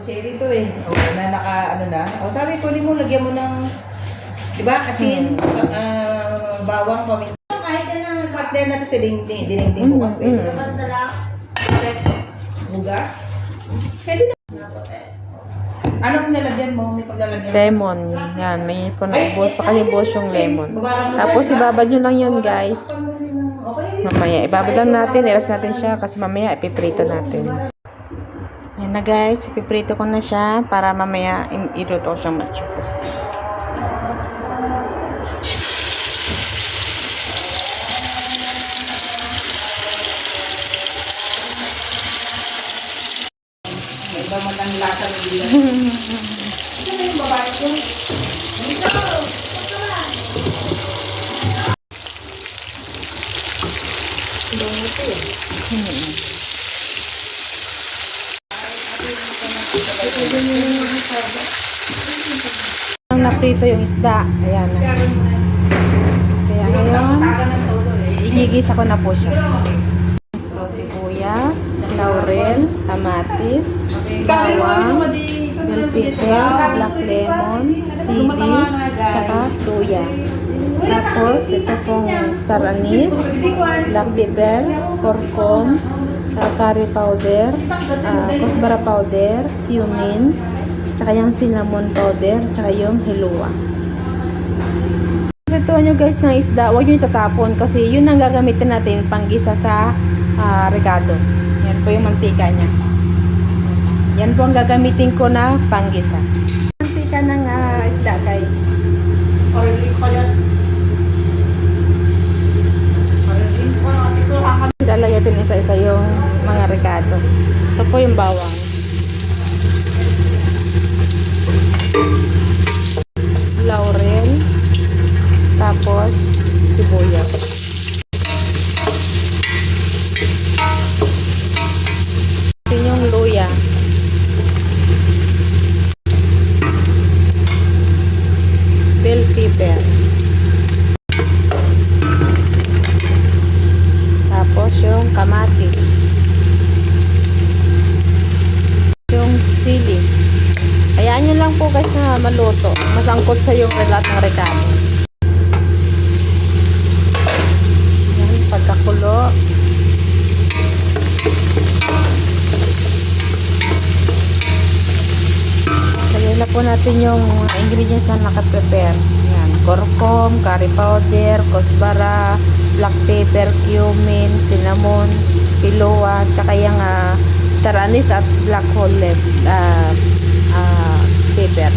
Cherry to eh. O, na naka, ano na. O, sabi ko, mo, lagyan mo ng, di ba, asin, bawang, paminta. Kahit yan ang partner natin sa dinding bukas. Bukas na lang. Bugas. Pwede na. Ano kung nalagyan mo? May paglalagyan mo? Lemon. Yan, may panubos. Sa kanya buhos yung lemon. Tapos ibabad nyo lang yan, guys. Mamaya, ibabad lang natin. Iras natin siya kasi mamaya ipiprito natin. Yan na, guys. Ipiprito ko na siya para mamaya iluto siyang machupos. Iba mo lang lasa ng bilang. Ito na yung babae ko. Ito! Ang naprito yung isda. Ayan na. Kaya ngayon, igigisa ko na po siya. Sibuyas, laurel, kamatis, bawang, bell pepper, black lemon, sili, tsaka tuya. Tapos, ito pong star anise, black pepper, kurkum, curry powder, kusbara powder, cumin, tsaka yung cinnamon powder, tsaka yung hilua. Ito nyo guys ng isda, huwag nyo itatapon kasi yun ang gagamitin natin panggisa sa regado. Yan po yung mantika niya. Yan po ang gagamitin ko na panggisa. Mantika ng isda guys. Lalagyan din isa-isa yung mga regado. Ito po yung bawang. Laurel. Tapos sibuyas. Ito yung luya. Bell pepper. Tapos yung kamatis. Yung sili. Hayaan nyo lang po guys na maluto. Masangkot sa yung lahat ng rekado. Yan, pagkakulo. Lagyan na po natin yung ingredients na nakaprepare. Yan, kurkum, curry powder, kusbara, black pepper, cumin, cinnamon, hilua, tsaka yung star anise at black whole pepper.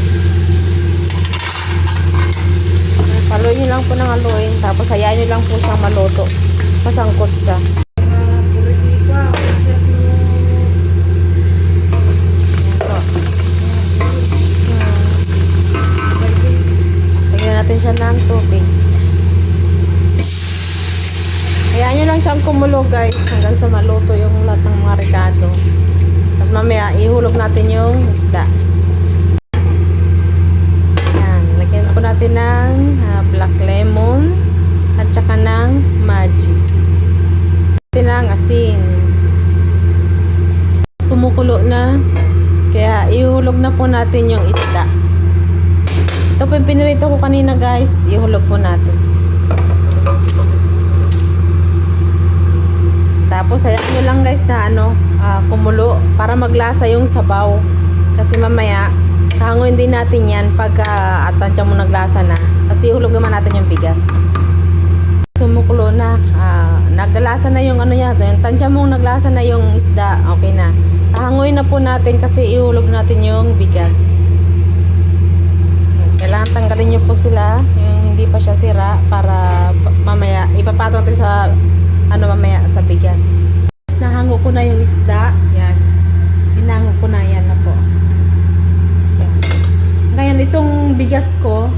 Haluin nyo lang po ng haluin, tapos hayaan nyo lang po siyang maluto. Masangkot siya. Lagyan natin siya ng tubig. Hayaan nyo lang siyang kumulo guys hanggang sa maluto yung lahat ng mga rekado. Tapos mamaya ihulog natin yung isda. Yan, lagyan po natin ng black lemon at saka ng magic. Natin ng asin. Tapos kumukulo na, kaya ihulog na po natin yung isda. Ito po yung pinirito ko kanina guys, ihulog po natin. Tapos hayaan nyo lang guys na kumulo para maglasa yung sabaw. Kasi mamaya hanguin din natin yan pagka atansya mo naglasa na. Kasi ihulog naman natin yung bigas. Sumukulo na, naglasa na yung yan, yung tansya mong naglasa na yung isda, okay na. Hanguin na po natin kasi ihulog natin yung bigas. Kailangan tanggalin nyo po sila yung hindi pa siya sira para mamaya ipapatong natin sa mamaya sa bigas. Nahango ko na yung isda. Yan. Binango ko na yan na po. Yan. Ngayon itong bigas ko,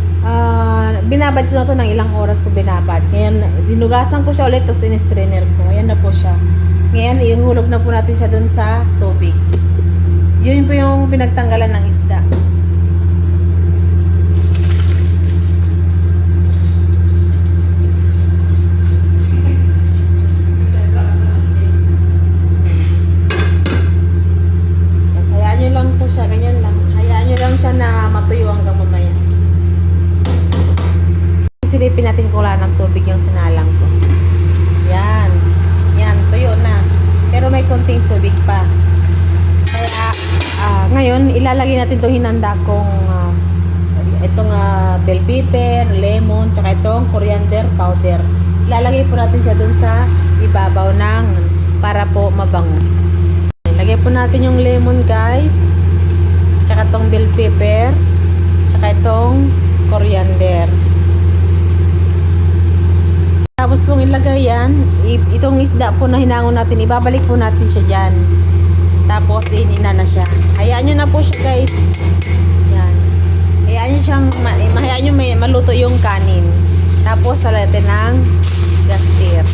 binabad ko na to ng ilang oras ko binabad. Ngayon dinugasan ko siya ulit tapos in-strainer ko. Ayan na po siya. Ngayon ihulog na po natin siya dun sa tubig. Yun po yung pinagtanggalan ng isda. po siya, ganyan lang. Hayaan nyo lang siya na matuyo hanggang mamaya. Silipin natin kung wala ng tubig yung sinalang ko. Yan. Yan, tuyo na. Pero may konting tubig pa. Kaya, ngayon, ilalagay natin itong hinanda kong itong bell pepper, lemon, tsaka itong coriander powder. Ilalagay po natin siya dun sa ibabaw ng para po mabango. Ilagay po natin yung lemon, guys. Tsaka itong bell pepper, tsaka itong coriander. Tapos pong ilagay yan, itong isda po na hinangon natin, ibabalik po natin siya dyan. Tapos inina na siya. Hayaan nyo na po siya, guys. Yan. Hayaan nyo siyang, hayaan nyo may maluto yung kanin. Tapos salatin ng gastir.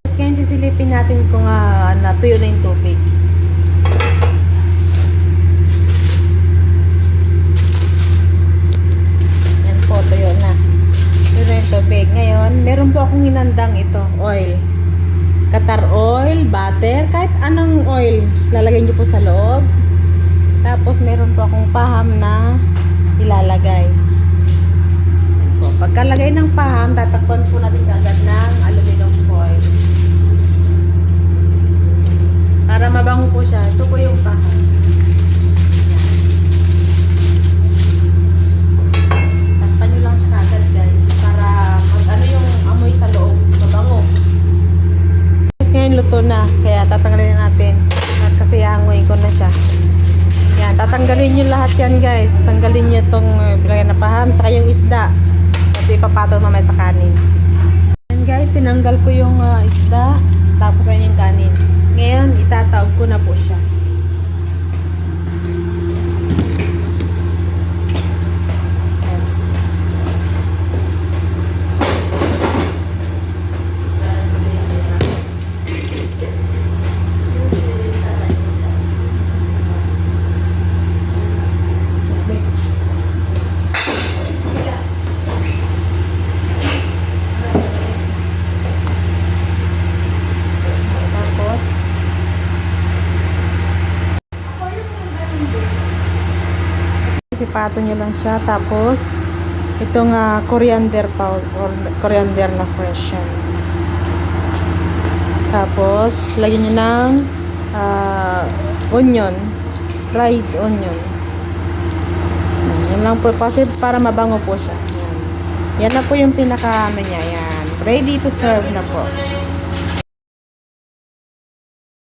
Tapos ngayon sisilipin natin kung natuyo na yung tubig. Yan po, tuyo na. Tuyo na yung tubig. Ngayon, meron po akong hinandang ito, oil. Qatar oil, butter, kahit anong oil, lalagay nyo po sa loob. Tapos meron po akong paham na ilalagay. Po. Pagkalagay ng paham, tatakpan po natin kaagad ng aluminum foil. Para mabango po siya. Ito po yung paham. Takpan nyo lang siya kaagad, guys. Para mag-ano yung amoy sa loob. Mabango. Ngayon luto na, kaya tatanggalin na natin at kasi hanguin ko na siya. Yan, tatanggalin nyo lahat yan, guys. Tanggalin nyo itong bilagay na paham tsaka yung isda kasi ipapatol mamaya sa kanin. Yan, guys, tinanggal ko yung isda tapos ayun yung kanin. Ngayon itataob ko na po siya. Sipato nyo lang siya, tapos itong coriander powder or coriander na fresh yan. Tapos lagyan nyo ng onion, fried onion. Yan lang po kasi para mabango po siya. Yan na po yung pinaka niya. Yan, ready to serve na po.